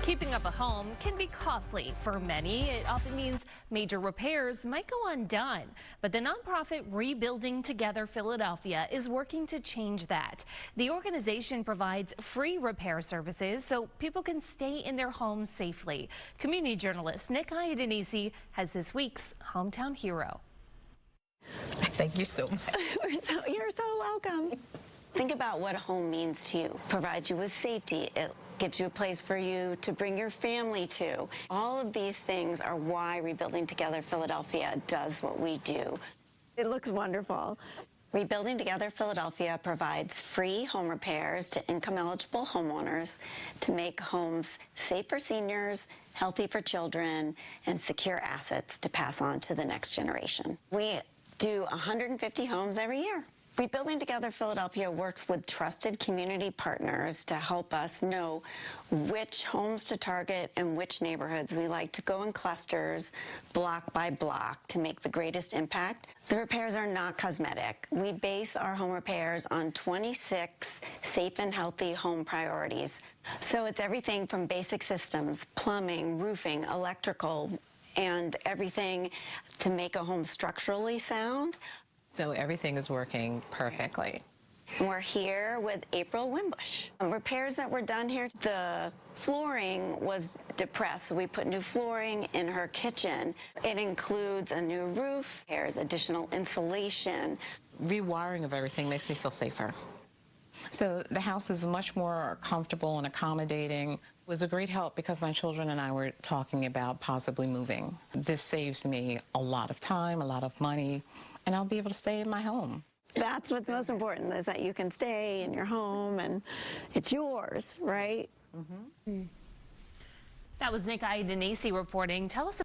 Keeping up a home can be costly for many. It often means major repairs might go undone. But the nonprofit Rebuilding Together Philadelphia is working to change that. The organization provides free repair services so people can stay in their homes safely. Community journalist Nick Iadonisi has this week's Hometown Hero. Thank you so much. You're so welcome. Think about what a home means to you. Provides you with safety. It gives you a place for you to bring your family to. All of these things are why Rebuilding Together Philadelphia does what we do. It looks wonderful. Rebuilding Together Philadelphia provides free home repairs to income-eligible homeowners to make homes safe for seniors, healthy for children, and secure assets to pass on to the next generation. We do 150 homes every year. Rebuilding Together Philadelphia works with trusted community partners to help us know which homes to target and which neighborhoods we like to go in clusters, block by block, to make the greatest impact. The repairs are not cosmetic. We base our home repairs on 26 safe and healthy home priorities. So it's everything from basic systems, plumbing, roofing, electrical, and everything to make a home structurally sound. So everything is working perfectly. We're here with April Wimbush. Repairs that were done here, the flooring was depressed, so we put new flooring in her kitchen. It includes a new roof, there's additional insulation. Rewiring of everything makes me feel safer. So the house is much more comfortable and accommodating. It was a great help because my children and I were talking about possibly moving. This saves me a lot of time, a lot of money, and I'll be able to stay in my home. That's what's most important, is that you can stay in your home and it's yours, right? That was Nick Iadonisi reporting. Tell us